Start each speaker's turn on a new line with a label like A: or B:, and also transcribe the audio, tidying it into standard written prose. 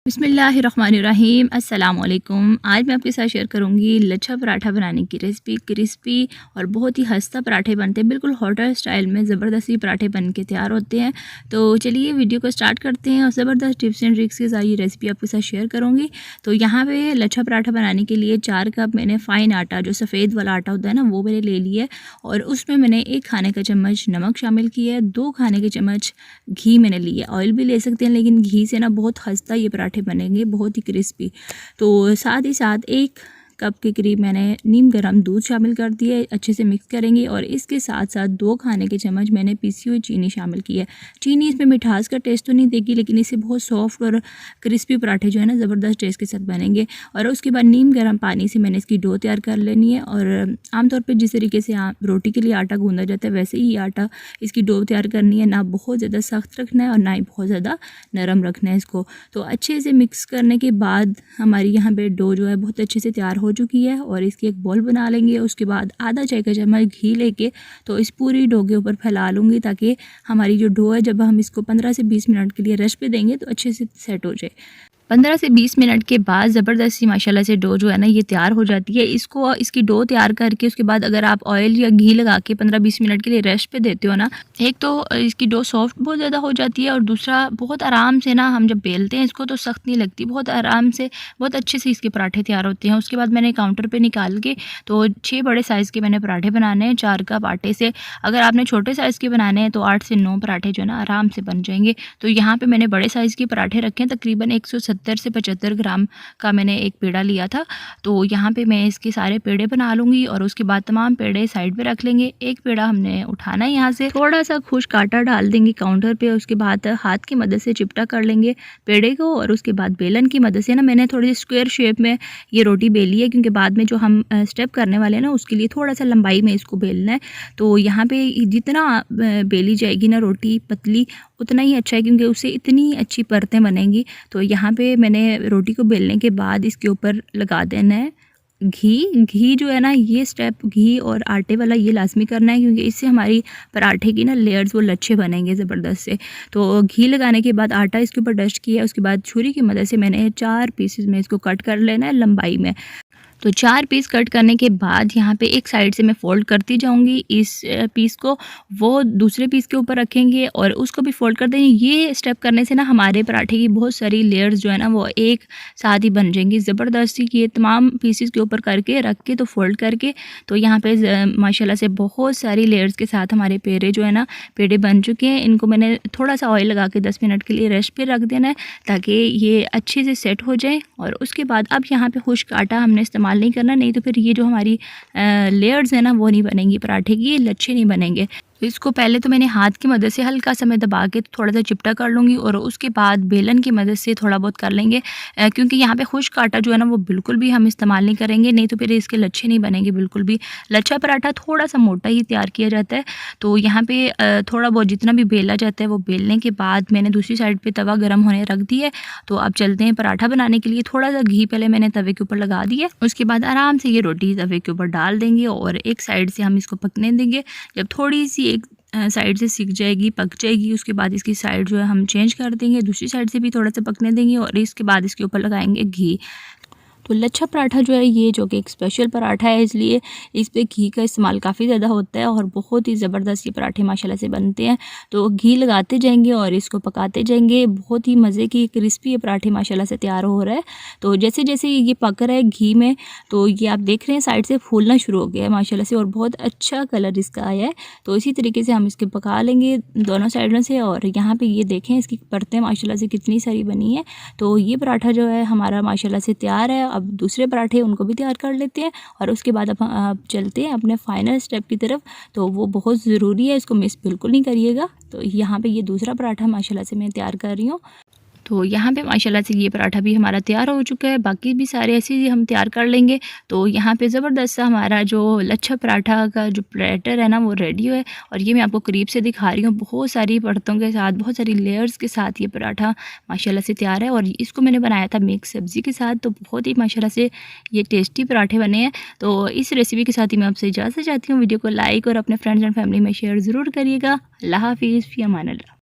A: बिस्मिल्लाहिर्रहमानिर्रहीम अस्सलाम वालेकुम। आज मैं आपके साथ शेयर करूंगी लच्छा पराठा बनाने की रेसिपी। क्रिस्पी और बहुत ही खस्ता पराठे बनते हैं, बिल्कुल होटल स्टाइल में ज़बरदस्ती पराठे बन के तैयार होते हैं। तो चलिए वीडियो को स्टार्ट करते हैं और ज़बरदस्त टिप्स एंड ट्रिक्स के साथ ये रेसिपी आपके साथ शेयर करूँगी। तो यहाँ पे लच्छा पराठा बनाने के लिए 4 कप मैंने फ़ाइन आटा, जो सफ़ेद वाला आटा होता है ना, वो मैंने ले लिया है और उसमें मैंने 1 खाने का चम्मच नमक शामिल किया है, 2 खाने के चम्मच घी मैंने लिया। ऑयल भी ले सकते हैं लेकिन घी से ना बहुत खस्ता ये पराठे बनेंगे, बहुत ही क्रिस्पी। तो साथ ही साथ 1 कप के करीब मैंने नीम गर्म दूध शामिल कर दिया है, अच्छे से मिक्स करेंगे। और इसके साथ साथ 2 खाने के चम्मच मैंने पिसी हुई चीनी शामिल की है। चीनी इसमें मिठास का टेस्ट तो नहीं देगी, लेकिन इससे बहुत सॉफ्ट और क्रिस्पी पराठे जो है ना ज़बरदस्त टेस्ट के साथ बनेंगे। और उसके बाद नीम गर्म पानी से मैंने इसकी डो तैयार कर लेनी है। और आमतौर पर जिस तरीके से रोटी के लिए आटा गूंदा जाता है, वैसे ही आटा इसकी डो तैयार करनी है। ना बहुत ज़्यादा सख्त रखना है और ना ही बहुत ज़्यादा नरम रखना है इसको। तो अच्छे से मिक्स करने के बाद हमारी यहाँ पे डो जो है बहुत अच्छे से तैयार हो चुकी है। और इसकी एक बॉल बना लेंगे। उसके बाद आधा चाय का चम्मच घी लेके तो इस पूरी डो के ऊपर फैला लूँगी, ताकि हमारी जो डो है जब हम इसको 15 से 20 मिनट के लिए रेस्ट पे देंगे तो अच्छे से सेट हो जाए। 15 से 20 मिनट के बाद ज़बरदस्ती माशाल्लाह से डो जो है ना ये तैयार हो जाती है। इसकी डो तैयार करके उसके बाद अगर आप ऑयल या घी लगा के 15-20 मिनट के लिए रेस्ट पे देते हो ना, एक तो इसकी डो सॉफ्ट बहुत ज़्यादा हो जाती है और दूसरा बहुत आराम से ना हम जब बेलते हैं इसको तो सख्त नहीं लगती, बहुत आराम से बहुत अच्छे से इसके पराठे तैयार होते हैं। उसके बाद मैंने काउंटर पर निकाल के तो 6 बड़े साइज़ के मैंने पराठे बनाने हैं 4 कप आटे से। अगर आपने छोटे साइज़ के बनाने हैं तो 8 से 9 पराठे जो है ना आराम से बन जाएंगे। तो यहाँ पर मैंने बड़े साइज़ के पराठे रखे हैं, तकरीबन 170 से 75 ग्राम का मैंने एक पेड़ा लिया था। तो यहाँ पे मैं इसके सारे पेड़े बना लूँगी और उसके बाद तमाम पेड़े साइड पे रख लेंगे। एक पेड़ा हमने उठाना है, यहाँ से थोड़ा सा खुश्क आटा डाल देंगे काउंटर पे। उसके बाद हाथ की मदद से चिपटा कर लेंगे पेड़े को और उसके बाद बेलन की मदद से ना मैंने थोड़ी स्क्वायर शेप में ये रोटी बेली है, क्योंकि बाद में जो हम स्टेप करने वाले हैं ना उसके लिए थोड़ा सा लंबाई में इसको बेलना है। तो यहाँ पे जितना बेली जाएगी ना रोटी पतली, उतना ही अच्छा है, क्योंकि उससे इतनी अच्छी परतें बनेंगी। तो यहाँ पे मैंने रोटी को बेलने के बाद इसके ऊपर लगा देना है घी जो है ना, ये स्टेप घी और आटे वाला ये लाजमी करना है, क्योंकि इससे हमारी पराठे की ना लेयर्स वो लच्छे बनेंगे ज़बरदस्त से। तो घी लगाने के बाद आटा इसके ऊपर डस्ट किया। उसके बाद छुरी की मदद से मैंने 4 पीसेस में इसको कट कर लेना है लंबाई में। तो 4 पीस कट करने के बाद यहाँ पे एक साइड से मैं फोल्ड करती जाऊँगी इस पीस को, वो दूसरे पीस के ऊपर रखेंगे और उसको भी फोल्ड कर देंगे। ये स्टेप करने से ना हमारे पराठे की बहुत सारी लेयर्स जो है ना वो एक साथ ही बन जाएंगी ज़बरदस्ती। ये तमाम पीसेस के ऊपर करके रख के तो फोल्ड करके तो यहाँ पे माशाल्लाह से बहुत सारी लेयर्स के साथ हमारे पेड़े जो है ना पेड़े बन चुके हैं। इनको मैंने थोड़ा सा ऑयल लगा के 10 मिनट के लिए रेस्ट पे रख देना है, ताकि ये अच्छे से सेट हो जाए। और उसके बाद अब यहाँ पे खुश्क आटा हमने इस्तेमाल नहीं करना, नहीं तो फिर ये जो हमारी लेयर्स है ना वो नहीं बनेंगी पराठे की, ये लच्छे नहीं बनेंगे। तो इसको पहले तो मैंने हाथ की मदद से हल्का सा मैं दबा के थोड़ा सा चिपटा कर लूँगी और उसके बाद बेलन की मदद से थोड़ा बहुत कर लेंगे, क्योंकि यहाँ पे खुश्क आटा जो है ना वो बिल्कुल भी हम इस्तेमाल नहीं करेंगे, नहीं तो फिर इसके लच्छे नहीं बनेंगे बिल्कुल भी। लच्छा पराठा थोड़ा सा मोटा ही तैयार किया जाता है। तो यहाँ पे थोड़ा बहुत जितना भी बेला जाता है वो बेलने के बाद मैंने दूसरी साइड पर तवा गर्म होने रख दिया है। तो अब चलते हैं पराठा बनाने के लिए। थोड़ा सा घी पहले मैंने तवे के ऊपर लगा दिया, उसके बाद आराम से ये रोटी तवे के ऊपर डाल देंगे और एक साइड से हम इसको पकने देंगे। जब थोड़ी सी एक साइड से सिक जाएगी, पक जाएगी, उसके बाद इसकी साइड जो है हम चेंज कर देंगे, दूसरी साइड से भी थोड़ा सा पकने देंगे और इसके बाद इसके ऊपर लगाएंगे घी। तो लच्छा पराठा जो है ये जो कि एक स्पेशल पराठा है, इसलिए इस पे घी का इस्तेमाल काफ़ी ज़्यादा होता है और बहुत ही ज़बरदस्त ये पराठे माशाल्लाह से बनते हैं। तो घी लगाते जाएंगे और इसको पकाते जाएंगे। बहुत ही मज़े की क्रिस्पी ये पराठे माशाल्लाह से तैयार हो रहा है। तो जैसे जैसे ये पक रहा है घी में, तो ये आप देख रहे हैं साइड से फूलना शुरू हो गया है माशाल्लाह से और बहुत अच्छा कलर इसका आया है। तो इसी तरीके से हम इसके पका लेंगे दोनों साइडों से। और यहाँ पर ये देखें इसकी परतें माशाल्लाह से कितनी सारी बनी है। तो ये पराठा जो है हमारा माशाल्लाह से तैयार है। अब दूसरे पराठे उनको भी तैयार कर लेते हैं और उसके बाद अब चलते हैं अपने फाइनल स्टेप की तरफ। तो वो बहुत ज़रूरी है, इसको मिस बिल्कुल नहीं करिएगा। तो यहाँ पे ये दूसरा पराठा माशाल्लाह से मैं तैयार कर रही हूँ। तो यहाँ पे माशाल्लाह से ये पराठा भी हमारा तैयार हो चुका है, बाकी भी सारे ऐसे ही हम तैयार कर लेंगे। तो यहाँ पे ज़बरदस्त सा हमारा जो लच्छा पराठा का जो प्लेटर है ना वो रेडी है। और ये मैं आपको करीब से दिखा रही हूँ, बहुत सारी परतों के साथ, बहुत सारी लेयर्स के साथ ये पराठा माशाल्लाह से तैयार है। और इसको मैंने बनाया था मिक्स सब्ज़ी के साथ, तो बहुत ही माशाल्लाह से ये टेस्टी पराठे बने हैं। तो इस रेसिपी के साथ ही मैं आपसे इजाज़त चाहती हूँ। वीडियो को लाइक और अपने फ्रेंड्स एंड फैमिली में शेयर ज़रूर करिएगा। अल्लाह हाफ़िज़, फ़ी अमान अल्लाह।